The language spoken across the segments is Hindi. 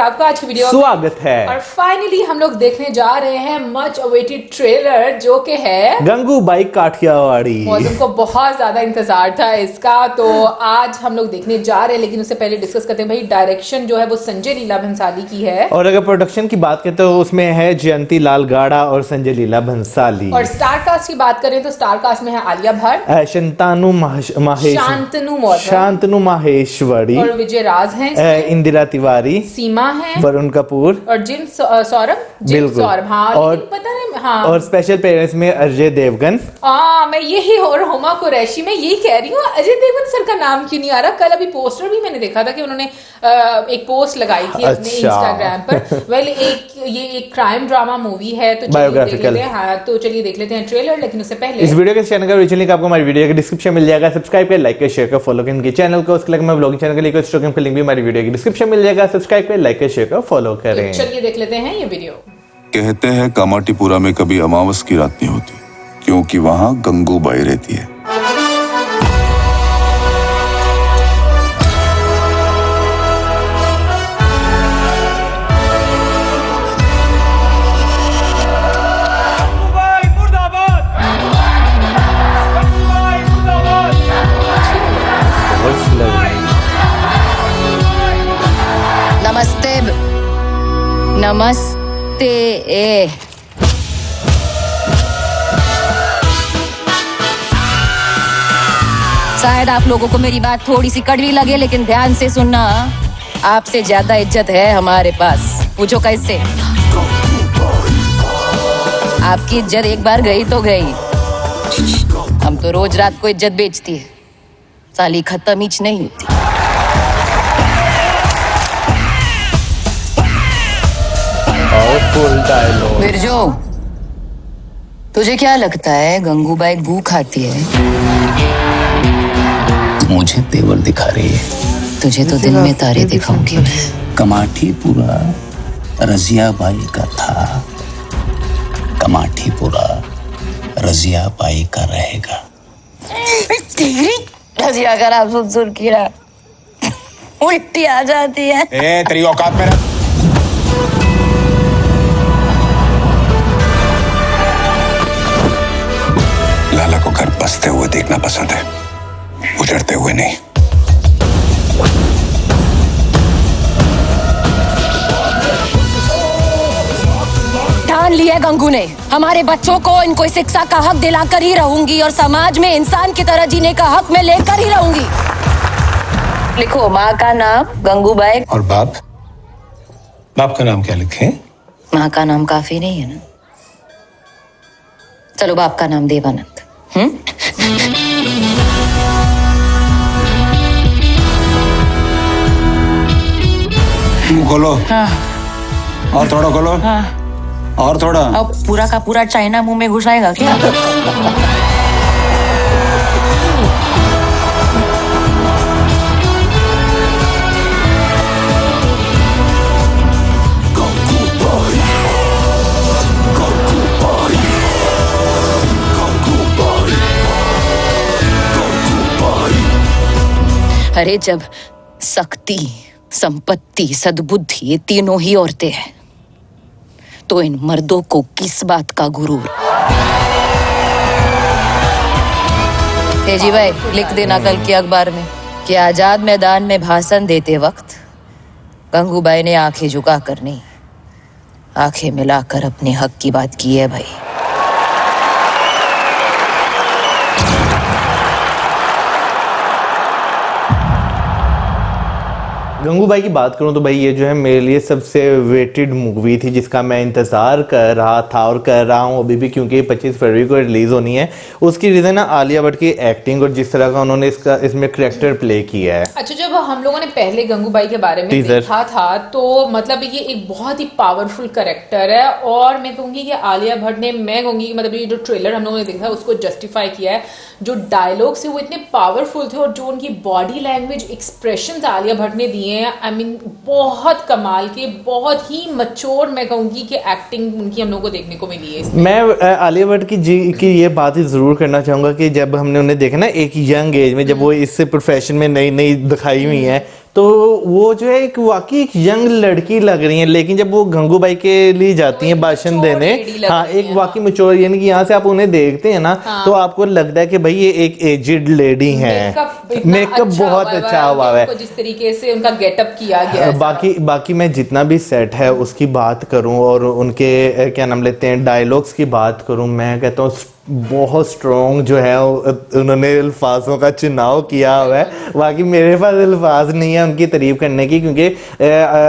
आपका आज की वीडियो स्वागत है। और फाइनली हम लोग देखने जा रहे हैं मच अवेटेड ट्रेलर जो कि है गंगूबाई काठियावाड़ी। मौसम को बहुत ज्यादा इंतजार था इसका, तो आज हम लोग देखने जा रहे हैं। लेकिन उससे पहले डिस्कस करते हैं भाई, डायरेक्शन जो है वो संजय लीला भंसाली की है, और अगर प्रोडक्शन की बात करें तो उसमें है जयंती लाल गाड़ा और संजय लीला भंसाली। और स्टार कास्ट की बात करें तो स्टार कास्ट में है आलिया भट्ट, शांतनु माहेश्वरी और विजय राज हैं, इंदिरा तिवारी, सीमा है, वरुण कपूर और जिन सौरभ हाँ, और पता नहीं हाँ, और स्पेशल पेरेंट्स में अजय देवगन। मैं यही और हुमा कुरैशी में यही कह रही हूँ, अजय देवगन सर का नाम क्यों नहीं आ रहा। कल अभी पोस्टर भी मैंने देखा था कि उन्होंने एक पोस्ट लगाई थी अपने इंस्टाग्राम पर। वेल ये एक क्राइम ड्रामा मूवी है, तो चलिए देख लेते हैं। हाँ, तो चलिए देख लेते हैं ट्रेलर। लेकिन उससे पहले इस वीडियो के चैनल का ओरिजिनल लिंक आपको हमारी वीडियो के डिस्क्रिप्शन मिल जाएगा। सब्सक्राइब कर, लाइक कर, शेयर कर, फॉलो कर इनके चैनल को। उसके अलावा ब्लॉगिंग चैनल का लिंक भी हमारी वीडियो के डिस्क्रिप्शन मिल जाएगा। सब्सक्राइब कर, लाइक कर, शेयर कर, फॉलो करें। चलिए देख लेते हैं ये वीडियो। कहते हैं कामाटीपुरा में कभी अमावस की रात नहीं होती, क्योंकि वहां गंगूबाई रहती है। नमस्ते शायद आप लोगों को मेरी बात थोड़ी सी कड़वी लगे, लेकिन ध्यान से सुनना। आपसे ज्यादा इज्जत है हमारे पास। पूछो कैसे? आपकी इज्जत एक बार गई तो गई। हम तो रोज रात को इज्जत बेचती है, साली खत्म हीच नहीं होती। बिरजू, तुझे क्या लगता है गंगूबाई गू खाती है? मुझे तेवर दिखा रही है। तुझे तो दिन में तारे दिखाऊंगी मैं। कमाठीपुरा रजिया बाई का था, कमाठीपुरा रजिया बाई का रहेगा। रजिया का नाम सुन कीड़ा उल्टी आ जाती है। तेरी औकात में रख। लाला को घर बसते हुए देखना पसंद है, उजड़ते हुए नहीं। ठान लिया गंगू ने, हमारे बच्चों को इनको शिक्षा का हक दिलाकर ही रहूंगी और समाज में इंसान की तरह जीने का हक मैं लेकर ही रहूंगी। लिखो माँ का नाम गंगूबाई। और बाप का नाम क्या लिखें? माँ का नाम काफी नहीं है ना? चलो बाप का नाम देवानंद। खोलो। हाँ। और थोड़ा खोलो। हाँ। और थोड़ा। अब पूरा का पूरा चाइना मुंह में घुसाएगा क्या? अरे जब शक्ति, संपत्ति, सद्बुद्धि ये तीनों ही औरतें हैं, तो इन मर्दों को किस बात का गुरूर? तेजी भाई लिख देना कल के अखबार में कि आजाद मैदान में भाषण देते वक्त गंगूबाई ने आंखें झुकाकर नहीं, आंखें मिलाकर अपने हक की बात की है भाई। गंगूबाई की बात करूं तो भाई ये जो है मेरे लिए सबसे वेटेड मूवी थी, जिसका मैं इंतजार कर रहा था और कर रहा हूं अभी भी, क्योंकि 25 फरवरी को रिलीज होनी है। उसकी रीजन है आलिया भट्ट की एक्टिंग और जिस तरह का उन्होंने इसमें करैक्टर प्ले किया है। अच्छा, जब हम लोगों ने पहले गंगूबाई के बारे में देखा था तो मतलब ये एक बहुत ही पावरफुल कैरेक्टर है, और मैं कहूंगी कि आलिया भट्ट ने, मैं कहूंगी कि मतलब ये जो ट्रेलर हम लोगों ने देखा उसको जस्टिफाई किया है। जो डायलॉग्स है वो इतने पावरफुल थे, और जो उनकी body language expressions Alia Bhatt ने दिए हैं, आई मीन बहुत कमाल के, बहुत ही मैच्योर मैं कहूंगी कि एक्टिंग उनकी हम लोगों को देखने को मिली है। मैं आलिया भट्ट की ये बात ही जरूर करना चाहूंगा कि जब हमने उन्हें देखा ना एक यंग एज में, जब वो इस प्रोफेशन में नई नई दिखाई हुई है, तो वो जो है एक वाकई एक यंग लड़की लग रही है, लेकिन जब वो गंगूबाई के लिए जाती हैं भाषण देने, हाँ एक वाकई मैच्योर, यानी कि यहाँ से आप उन्हें देखते हैं ना तो आपको लगता है कि भाई ये एक एजिड लेडी है। मेकअप बहुत अच्छा हुआ है, जिस तरीके से उनका गेटअप किया गया है। बाकी मैं जितना भी सेट है उसकी बात करूं और उनके क्या नाम लेते हैं डायलॉग्स की बात करूं, मैं कहता हूँ बहुत स्ट्रॉन्ग जो है उन्होंने अल्फाजों का चुनाव किया हुआ है। बाकी मेरे पास अल्फाज नहीं है उनकी तारीफ करने की, क्योंकि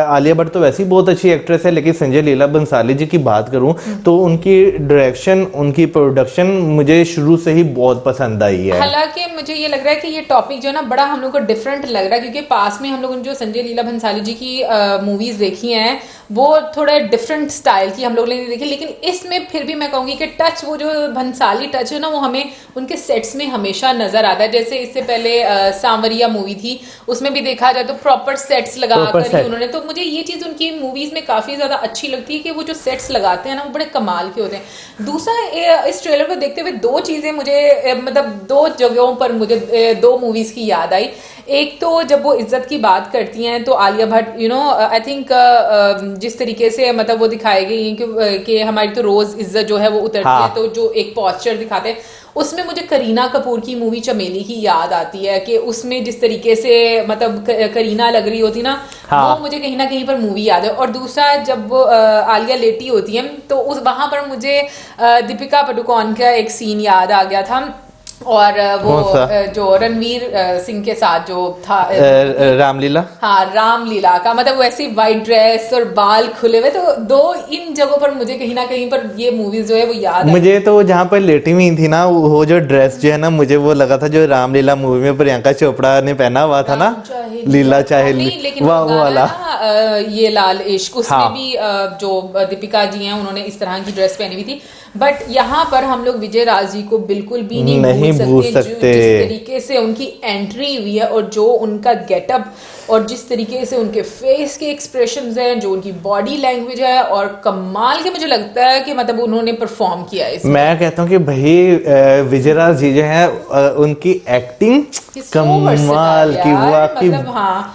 आलिया भट्ट तो वैसे ही बहुत अच्छी एक्ट्रेस है, लेकिन संजय लीला बंसाली जी की बात करूं तो उनकी डायरेक्शन, उनकी प्रोडक्शन मुझे शुरू से ही बहुत पसंद आई है। हालांकि मुझे ये लग रहा है कि ये टॉपिक जो है ना बड़ा हम लोग को डिफरेंट लग रहा है, क्योंकि पास में हम लोगों ने जो संजय लीला भंसाली जी की मूवीज देखी हैं वो थोड़ा डिफरेंट स्टाइल की हम लोग ने देखी, लेकिन इसमें फिर भी मैं कहूंगी कि टच, वो जो भंसाली टच है ना, वो हमें उनके सेट्स में हमेशा नजर आता है। जैसे इससे पहले सांवरिया मूवी थी, उसमें भी देखा जाए तो प्रॉपर सेट्स लगाकर ही उन्होंने, तो मुझे ये चीज उनकी मूवीज में काफी ज्यादा अच्छी लगती है कि वो जो सेट्स लगाते हैं ना वो बड़े कमाल के होते हैं। दूसरा, इस ट्रेलर को देखते हुए दो चीजें मुझे मतलब दो जगहों पर मुझे दो मूवीज की याद आई। एक तो जब वो इज्जत की बात करती हैं तो आलिया भट्ट आई थिंक जिस तरीके से मतलब वो दिखाई गई कि हमारी तो रोज इज्जत जो है वो उतरती है, तो जो एक पॉस्चर दिखाते हैं उसमें मुझे करीना कपूर की मूवी चमेली की याद आती है कि उसमें जिस तरीके से मतलब करीना लग रही होती ना, वो मुझे कहीं ना कहीं पर मूवी याद है। और दूसरा, जब वो आलिया लेटी होती है तो उस वहां पर मुझे दीपिका पादुकोण का एक सीन याद आ गया था, और वो जो रणवीर सिंह के साथ जो था रामलीला, हाँ रामलीला का, मतलब वैसी वाइट ड्रेस और बाल खुले हुए, तो दो इन जगहों पर मुझे कहीं ना कहीं पर ये मूवीज जो है वो याद मुझे तो जहाँ पर लेटी हुई थी ना, वो जो ड्रेस जो है ना, मुझे वो लगा था जो रामलीला मूवी में प्रियंका चोपड़ा ने पहना हुआ था ना, लीला चाहे लेकिन वो वाला ये लाल इश्क, उसमें भी जो दीपिका जी हैं उन्होंने इस तरह की ड्रेस पहनी हुई थी। बट यहाँ पर हम लोग विजय राज जी को बिल्कुल भी नहीं भूल सकते। जिस तरीके से उनकी एंट्री हुई है और जो उनका गेटअप और जिस तरीके से उनके फेस के एक्सप्रेशंस हैं, जो उनकी बॉडी लैंग्वेज है, और कमाल के मुझे लगता है कि मतलब उन्होंने परफॉर्म किया है। मैं कहता हूँ कि भाई विजय राज जी जो है उनकी एक्टिंग कमाल की,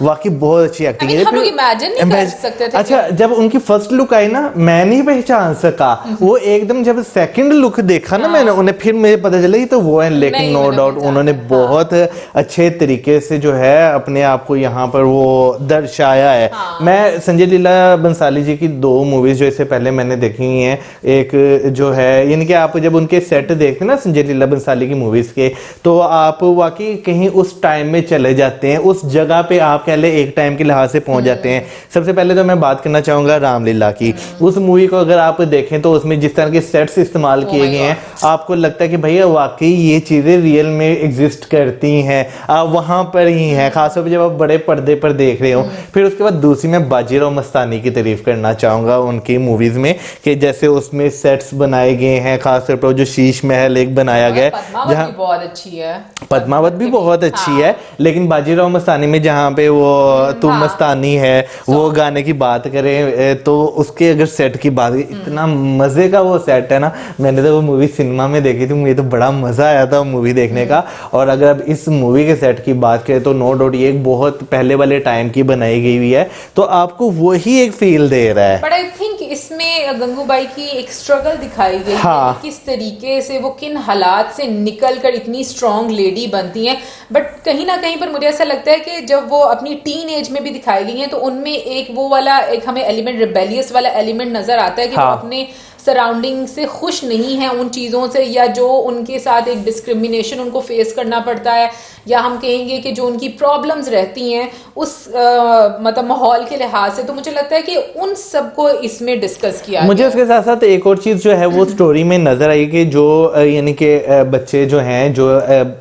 वाकई बहुत अच्छी एक्टिंग है। हम लोग इमेजिन नहीं कर सकते थे। अच्छा, जब उनकी फर्स्ट लुक आई ना, मैं नहीं पहचान सका वो एकदम, जब सेकंड लुक देखा ना मैंने उन्हें, फिर मुझे पता चला कि तो वो है। लेकिन नो डाउट उन्होंने बहुत अच्छे तरीके से जो है अपने आप को यहाँ पर वो दर्शाया है। मैं संजय लीला बंसाली जी की दो मूवीज जो इससे पहले मैंने देखी हैं, एक जो है यानी कि आप जब उनके सेट देखते हैं ना संजय लीला बंसाली की मूवीज के, तो आप वाकई कहीं उस टाइम में चले जाते हैं, उस जगह पे आप कह ले एक टाइम के लिहाज से पहुंच जाते हैं। सबसे पहले तो मैं बात करना चाहूंगा रामलीला की। उस मूवी को अगर आप देखें तो उसमें जिस तरह के सेट्स इस्तेमाल किए गए हैं, आपको लगता है कि भैया वाकई ये चीजें रियल में एग्जिस्ट करती हैं, आप वहां पर ही हैं, खासतौर पर जब आप बड़े पर्दे पर देख रहे हो। फिर उसके बाद दूसरी मैं बाजीराव मस्तानी की तारीफ करना चाहूंगा उनकी मूवीज में, कि जैसे उसमें सेट्स बनाए गए हैं, खासतौर पर जो शीश महल एक बनाया गया है, जहाँ बहुत अच्छी है, पद्मावत भी बहुत अच्छी है, लेकिन बाजीराव मस्तानी में जहाँ पे वो तुम मस्तानी है वो गाने की बात करें तो उसके अगर सेट की बात, इतना मजे का वो सेट है ना। मैंने तो वो मूवी सिनेमा में देखी थी, मुझे तो बड़ा मजा आया था मूवी देखने का। और अगर अब इस मूवी के सेट की बात करें तो नो डाउट ये एक बहुत पहले वाले टाइम की बनाई गई हुई है, तो आपको वही एक फील दे रहा है। बट आई थिंक इसमें गंगूबाई की एक स्ट्रगल दिखाई गई है, किस तरीके से वो किन हालात से निकलकर इतनी स्ट्रॉन्ग लेडी बनती हैं। बट कहीं ना कहीं पर मुझे ऐसा लगता है कि जब वो अपनी टीन एज में भी दिखाई गई हैं तो उनमें एक वो वाला एक हमें एलिमेंट, रिबेलियस वाला एलिमेंट नजर आता है कि वो अपने सराउंडिंग से खुश नहीं है, उन चीज़ों से, या जो उनके साथ एक डिस्क्रिमिनेशन उनको फेस करना पड़ता है, या हम कहेंगे कि जो उनकी प्रॉब्लम्स रहती हैं उस मतलब माहौल के लिहाज से। तो मुझे लगता है कि उन सबको इसमें डिस्कस किया। मुझे उसके साथ साथ एक और चीज़ जो है वो स्टोरी में नजर आई कि जो यानी कि बच्चे जो हैं जो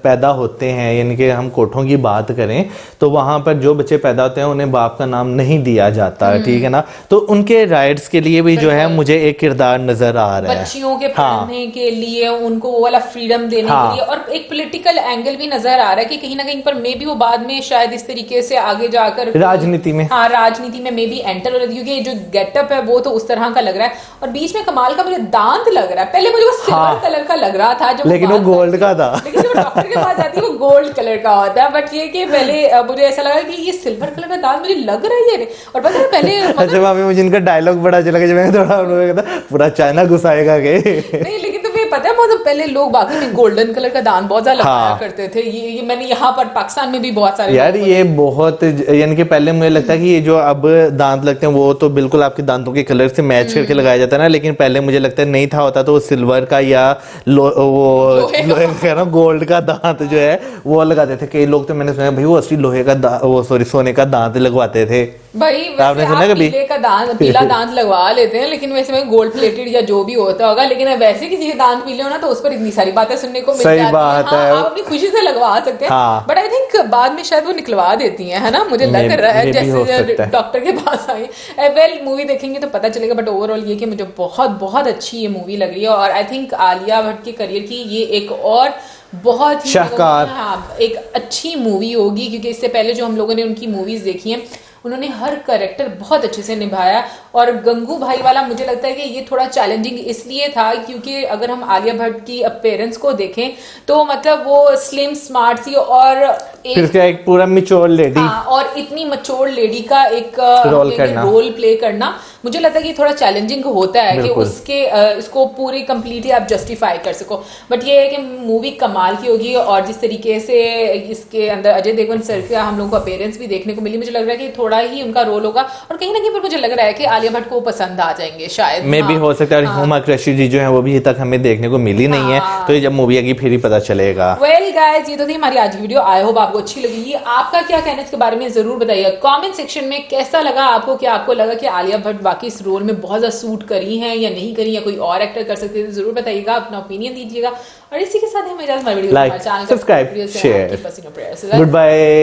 पैदा होते हैं, यानी कि हम कोठों की बात करें तो वहाँ पर जो बच्चे पैदा होते हैं उन्हें बाप का नाम नहीं दिया जाता, ठीक है ना। तो उनके राइट्स के लिए भी जो है मुझे एक किरदार नजर आ रहा है। बच्चियों के हाँ। पढ़ने के लिए उनको वो वाला फ्रीडम देने हाँ। के लिए, और एक पॉलिटिकल एंगल भी नजर आ रहा है कि कहीं ना कहीं पर मे भी वो बाद में शायद इस तरीके से आगे जाकर राजनीति में, हाँ राजनीति में मे भी एंटर हो रही है, क्योंकि जो गेटअप है वो तो उस तरह का लग रहा है। और बीच में कमाल का मुझे दांत लग रहा है, पहले मुझे वो सिल्वर कलर का लग रहा था, लेकिन वो गोल्ड का था। लेकिन जब डॉक्टर के पास जाती है वो गोल्ड कलर का होता है। बट ये कि पहले मुझे ऐसा लगा कि ये सिल्वर कलर का दांत मुझे लग रहा है, और पता है पहले अच्छा भाभी मुझे इनका डायलॉग बड़ा अच्छा लगा जब मैंने थोड़ा उन्होंने कहा पूरा चाइना घुसाएगा के नहीं, लेकिन तुम्हें पता है बहुत पहले लोग बाकी में गोल्डन कलर का दांत बहुत ज्यादा लगाया करते थे। ये मैंने यहाँ पर पाकिस्तान में भी बहुत सारे यार ये बहुत, यानी कि पहले मुझे लगता है कि ये जो अब दांत लगते हैं वो तो बिल्कुल आपके दांतों के कलर से मैच करके लगाया जाता है ना, लेकिन पहले मुझे लगता है नहीं था, होता तो वो सिल्वर का या लोहे का ना गोल्ड का दांत जो है वो लगाते थे। कई लोग तो मैंने सुना भाई वो असली लोहे का वो सॉरी सोने का दांत लगवाते थे। भाई वैसे आप पीले का दांत, पीला दांत लगवा लेते हैं, लेकिन वैसे में गोल्ड प्लेटेड या जो भी होता होगा, लेकिन वैसे किसी के दांत पीले हो ना तो उस पर इतनी सारी बातें सुनने को मिल जाती है। हाँ, आप अपनी खुशी से लगवा सकते हैं, बट आई थिंक बाद में शायद वो निकलवा देती हैं, है ना, मुझे लग रहा है जैसे डॉक्टर के पास आई। वेल मूवी देखेंगे तो पता चलेगा, बट ओवरऑल ये कि मुझे बहुत बहुत अच्छी ये मूवी लग रही है। और आई थिंक आलिया भट्ट के करियर की ये एक और बहुत ही शाहकार, हाँ, एक अच्छी मूवी होगी, क्योंकि इससे पहले जो हम लोगों ने उनकी मूवीज देखी हैं उन्होंने हर कैरेक्टर बहुत अच्छे से निभाया। और गंगू भाई वाला मुझे लगता है कि ये थोड़ा चैलेंजिंग इसलिए था क्योंकि अगर हम आलिया भट्ट की अपीयरेंस को देखें तो मतलब वो स्लिम स्मार्ट सी और एक पूरा मैच्योर लेडी, हाँ, और इतनी मैच्योर लेडी का एक रोल प्ले करना मुझे लगता है कि थोड़ा चैलेंजिंग होता है कि उसके इसको पूरी कंप्लीटली आप जस्टिफाई कर सको। बट ये है कि मूवी कमाल की होगी, और जिस तरीके से इसके अंदर अजय देवगन सर का हम लोगों को अपीयरेंस भी देखने को मिली, मुझे लग रहा है कि थोड़ा ही उनका रोल होगा, और कहीं ना कहीं पर मुझे लग रहा है कि आलिया भट्ट को पसंद आ जाएंगे शायद, मे भी हो सकता है। हुमा कुरैशी जी जो है वो भी अभी तक हमें देखने को मिली नहीं है, तो ये जब मूवी आएगी फिर ही पता चलेगा। वेल गाइस, ये तो थी हमारी आज की वीडियो, आई होप आपको अच्छी लगी। आपका क्या कहना है इसके बारे में जरूर बताइए कमेंट सेक्शन में। कैसा लगा आपको, क्या आपको लगा कि आलिया भट्ट वाकई इस रोल में बहुत ज्यादा सूट करी हैं या नहीं करी, या कोई और एक्टर कर सकते थे, जरूर बताइएगा, अपना ओपिनियन दीजिएगा। और इसी के साथ हमें इजाजत, हमारी video like, subscribe, share, good bye.